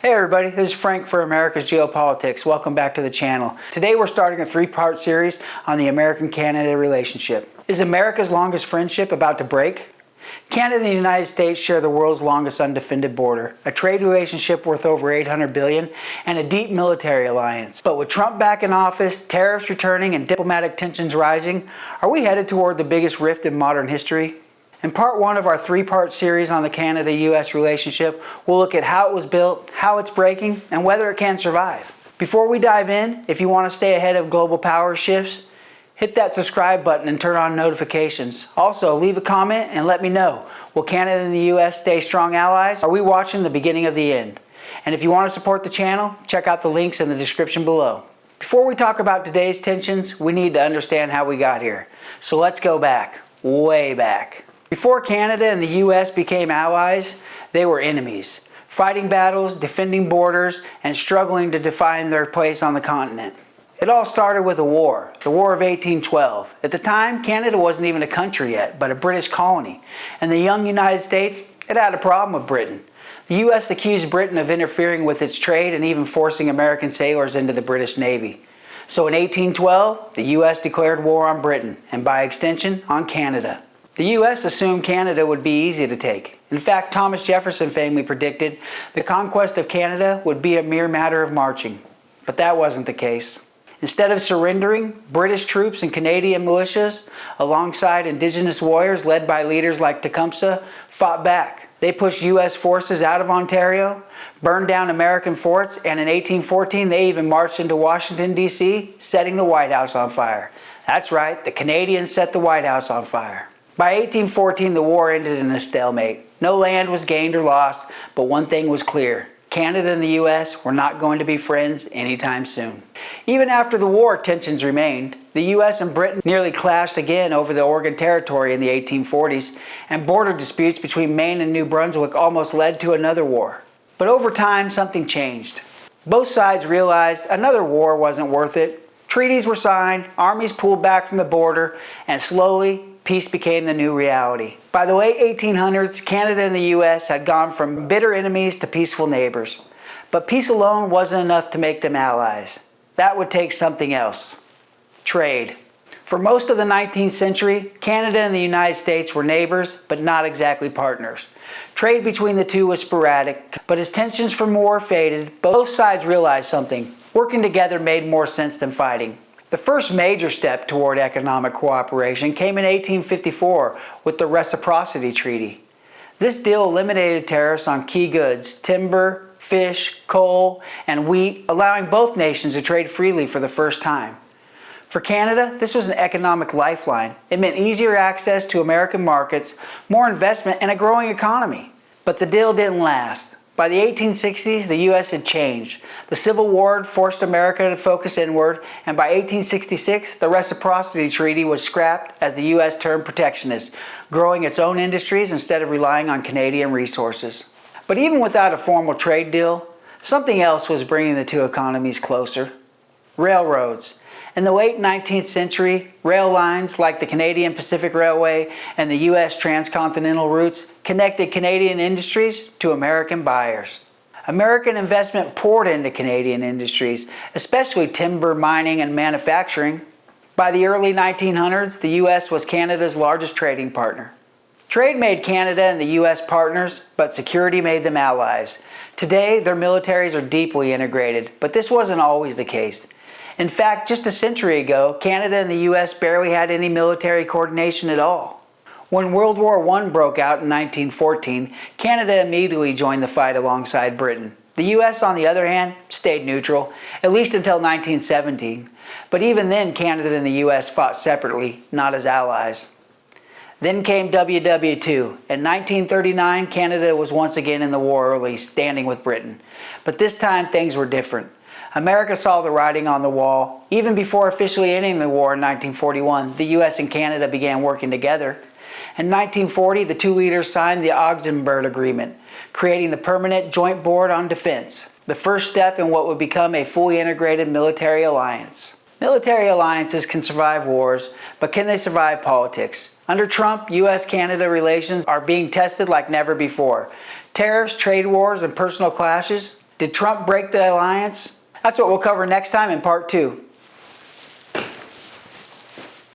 Hey everybody, this is Frank for America's Geopolitics. Welcome back to the channel. Today we're starting a three-part series on the American-Canada relationship. Is America's longest friendship about to break? Canada and the United States share the world's longest undefended border, a trade relationship worth over $800 billion, and a deep military alliance. But with Trump back in office, tariffs returning, and diplomatic tensions rising, are we headed toward the biggest rift in modern history? In part one of our three-part series on the Canada-U.S. relationship, we'll look at how it was built, how it's breaking, and whether it can survive. Before we dive in, if you want to stay ahead of global power shifts, hit that subscribe button and turn on notifications. Also, leave a comment and let me know. Will Canada and the U.S. stay strong allies? Are we watching the beginning of the end? And if you want to support the channel, check out the links in the description below. Before we talk about today's tensions, we need to understand how we got here. So let's go back, way back. Before Canada and the U.S. became allies, they were enemies, fighting battles, defending borders, and struggling to define their place on the continent. It all started with a war, the War of 1812. At the time, Canada wasn't even a country yet, but a British colony, and the young United States, it had a problem with Britain. The U.S. accused Britain of interfering with its trade and even forcing American sailors into the British Navy. So in 1812, the U.S. declared war on Britain, and by extension, on Canada. The U.S. assumed Canada would be easy to take. In fact, Thomas Jefferson famously predicted the conquest of Canada would be a mere matter of marching. But that wasn't the case. Instead of surrendering, British troops and Canadian militias, alongside indigenous warriors led by leaders like Tecumseh, fought back. They pushed U.S. forces out of Ontario, burned down American forts, and in 1814 they even marched into Washington, D.C., setting the White House on fire. That's right, the Canadians set the White House on fire. By 1814, the war ended in a stalemate. No land was gained or lost, but one thing was clear. Canada and the U.S. were not going to be friends anytime soon. Even after the war, tensions remained. The U.S. and Britain nearly clashed again over the Oregon Territory in the 1840s, and border disputes between Maine and New Brunswick almost led to another war. But over time, something changed. Both sides realized another war wasn't worth it. Treaties were signed, armies pulled back from the border, and slowly, peace became the new reality. By the late 1800s, Canada and the U.S. had gone from bitter enemies to peaceful neighbors. But peace alone wasn't enough to make them allies. That would take something else. Trade. For most of the 19th century, Canada and the United States were neighbors, but not exactly partners. Trade between the two was sporadic, but as tensions from war faded, both sides realized something. Working together made more sense than fighting. The first major step toward economic cooperation came in 1854 with the Reciprocity Treaty. This deal eliminated tariffs on key goods, timber, fish, coal, and wheat, allowing both nations to trade freely for the first time. For Canada, this was an economic lifeline. It meant easier access to American markets, more investment, and a growing economy. But the deal didn't last. By the 1860s, the U.S. had changed. The Civil War forced America to focus inward, and by 1866, the Reciprocity Treaty was scrapped as the U.S. turned protectionist, growing its own industries instead of relying on Canadian resources. But even without a formal trade deal, something else was bringing the two economies closer. Railroads. In the late 19th century, rail lines like the Canadian Pacific Railway and the U.S. transcontinental routes connected Canadian industries to American buyers. American investment poured into Canadian industries, especially timber, mining, and manufacturing. By the early 1900s, the U.S. was Canada's largest trading partner. Trade made Canada and the U.S. partners, but security made them allies. Today, their militaries are deeply integrated, but this wasn't always the case. In fact, just a century ago, Canada and the U.S. barely had any military coordination at all. When World War I broke out in 1914, Canada immediately joined the fight alongside Britain. The U.S., on the other hand, stayed neutral, at least until 1917. But even then, Canada and the U.S. fought separately, not as allies. Then came WW2. In 1939, Canada was once again in the war early, standing with Britain. But this time, things were different. America saw the writing on the wall. Even before officially ending the war in 1941, the U.S. and Canada began working together. In 1940, the two leaders signed the Augsburg Agreement, creating the Permanent Joint Board on Defense, the first step in what would become a fully integrated military alliance. Military alliances can survive wars, but can they survive politics? Under Trump, U.S.-Canada relations are being tested like never before. Tariffs, trade wars, and personal clashes, Did Trump break the alliance? That's what we'll cover next time in part 2.